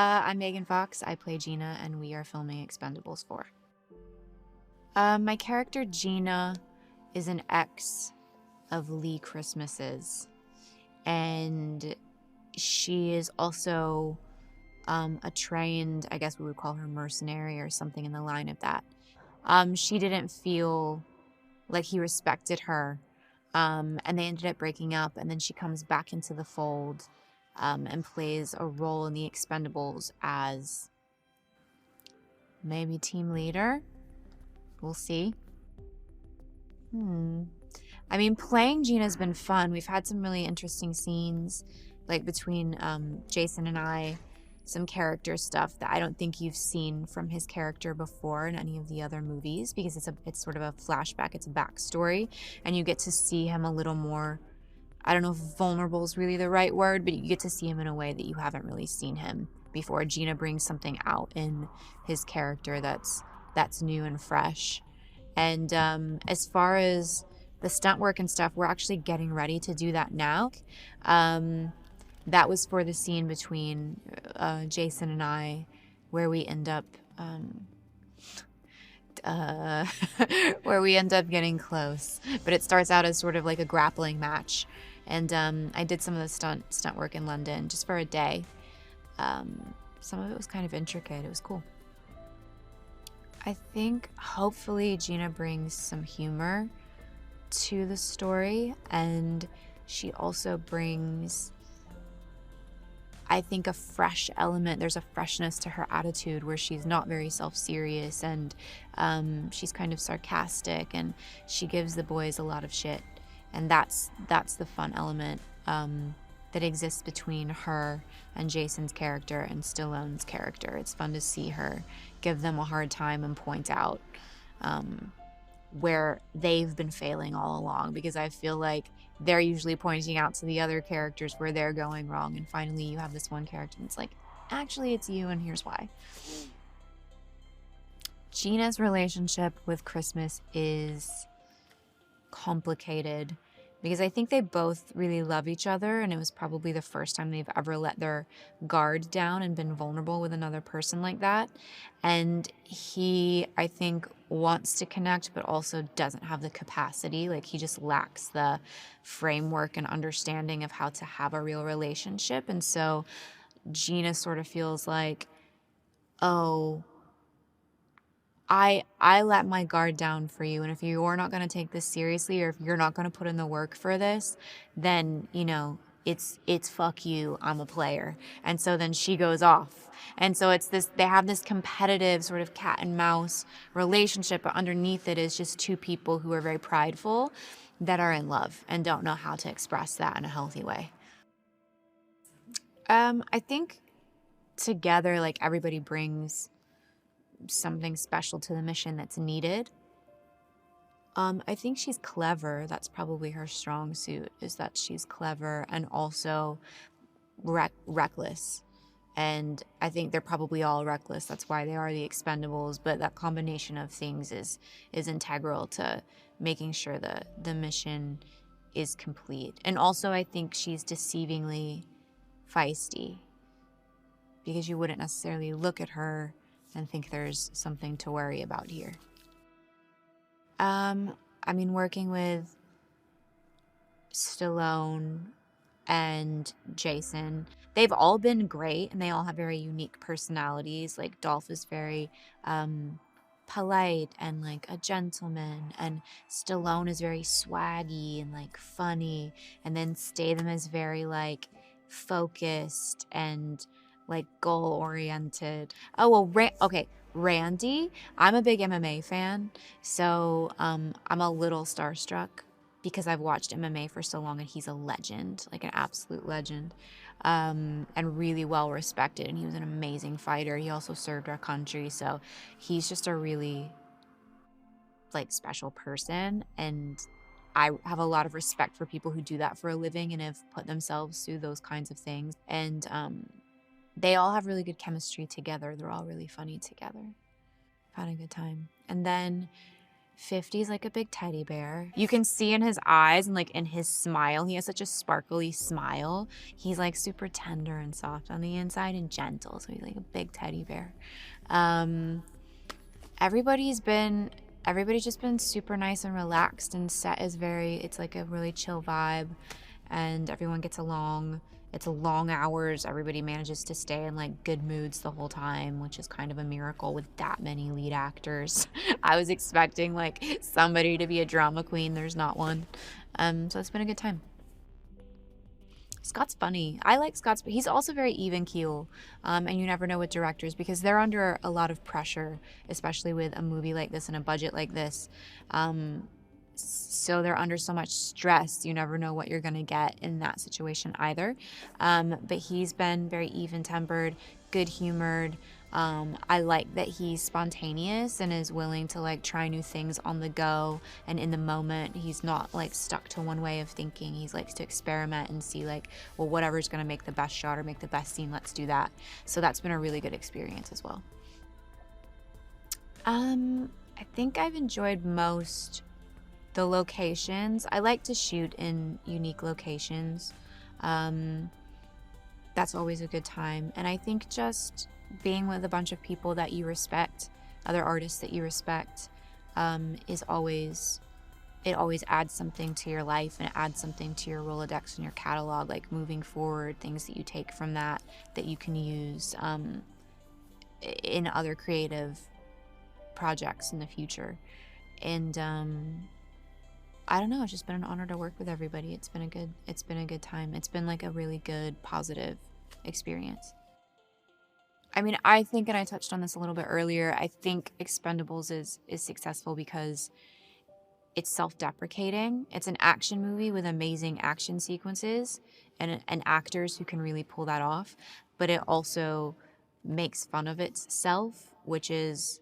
I'm Megan Fox. I play Gina, and we are filming Expendables 4. My character Gina is an ex of Lee Christmas's, and she is also a trained, I guess we would call her mercenary or something in the line of that. She didn't feel like he respected her, and they ended up breaking up, and then she comes back into the fold and plays a role in the Expendables as maybe team leader. We'll see. I mean, playing Gina's been fun. We've had some really interesting scenes, like between Jason and I, some character stuff that I don't think you've seen from his character before in any of the other movies, because it's sort of a flashback, it's a backstory, and you get to see him a little more. I don't know if vulnerable is really the right word, but you get to see him in a way that you haven't really seen him before. Gina brings something out in his character that's new and fresh. And as far as the stunt work and stuff, we're actually getting ready to do that now. That was for the scene between Jason and I, where we end up uh, where we end up getting close. But it starts out as sort of like a grappling match. And I did some of the stunt work in London just for a day. Some of it was kind of intricate. It was cool. I think hopefully Gina brings some humor to the story, and she also brings, I think, a fresh element. There's a freshness to her attitude where she's not very self-serious, and she's kind of sarcastic, and she gives the boys a lot of shit, and that's the fun element that exists between her and Jason's character and Stallone's character. It's fun to see her give them a hard time and point out where they've been failing all along, because I feel like they're usually pointing out to the other characters where they're going wrong, and finally you have this one character and it's like, actually it's you, and here's why. Gina's relationship with Christmas is complicated because I think they both really love each other, and it was probably the first time they've ever let their guard down and been vulnerable with another person like that. And he, I think, wants to connect, but also doesn't have the capacity. Like, he just lacks the framework and understanding of how to have a real relationship. And so Gina sort of feels like, oh, I let my guard down for you, and if you're not going to take this seriously, or if you're not going to put in the work for this, then, you know, it's fuck you, I'm a player. And so then she goes off. And so it's this, they have this competitive sort of cat and mouse relationship, but underneath it is just two people who are very prideful that are in love and don't know how to express that in a healthy way. I think together, like, everybody brings something special to the mission that's needed. I think she's clever. That's probably her strong suit, is that she's clever and also reckless. And I think they're probably all reckless. That's why they are the Expendables. But that combination of things is integral to making sure the mission is complete. And also, I think she's deceivingly feisty, because you wouldn't necessarily look at her and think there's something to worry about here. I mean, working with Stallone and Jason, they've all been great, and they all have very unique personalities. Like, Dolph is very polite and like a gentleman, and Stallone is very swaggy and like funny, and then Statham is very like focused and like goal oriented. Oh well, okay, Randy, I'm a big MMA fan, so I'm a little starstruck because I've watched MMA for so long, and he's a legend, like an absolute legend, and really well respected, and he was an amazing fighter. He also served our country, so he's just a really like special person, and I have a lot of respect for people who do that for a living and have put themselves through those kinds of things. And they all have really good chemistry together. They're all really funny together. I've had a good time. And then 50's like a big teddy bear. You can see in his eyes and like in his smile, he has such a sparkly smile. He's like super tender and soft on the inside and gentle. So he's like a big teddy bear. Um, everybody's been everybody's just been super nice and relaxed, and set is very, it's like a really chill vibe, and everyone gets along. It's long hours. Everybody manages to stay in like good moods the whole time, which is kind of a miracle with that many lead actors. I was expecting like somebody to be a drama queen. There's not one. So it's been a good time. Scott's funny. I like Scott's, but he's also very even keel. And you never know with directors because they're under a lot of pressure, especially with a movie like this and a budget like this. So they're under so much stress. You never know what you're going to get in that situation either. But he's been very even tempered, good humored. I like that he's spontaneous and is willing to like try new things on the go and in the moment. He's not like stuck to one way of thinking. He likes to experiment and see like, well, whatever's going to make the best shot or make the best scene, let's do that. So that's been a really good experience as well. I think I've enjoyed most the locations. I like to shoot in unique locations. Um, that's always a good time. And I think just being with a bunch of people that you respect, other artists that you respect, is always, it always adds something to your life, and it adds something to your Rolodex and your catalog, like moving forward, things that you take from that that you can use in other creative projects in the future. And I don't know, it's just been an honor to work with everybody. It's been a good time. It's been like a really good, positive experience. I mean, I think, and I touched on this a little bit earlier, I think Expendables is successful because it's self-deprecating. It's an action movie with amazing action sequences and actors who can really pull that off, but it also makes fun of itself, which is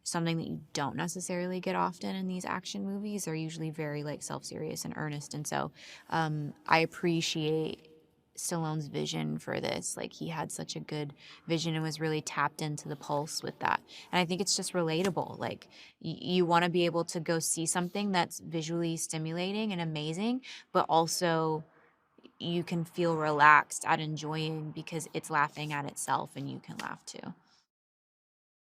something that you don't necessarily get often in these action movies. They're usually very like self-serious and earnest, and so I appreciate Stallone's vision for this. Like he had such a good vision and was really tapped into the pulse with that. And I think it's just relatable. Like you want to be able to go see something that's visually stimulating and amazing, but also you can feel relaxed at enjoying because it's laughing at itself and you can laugh too.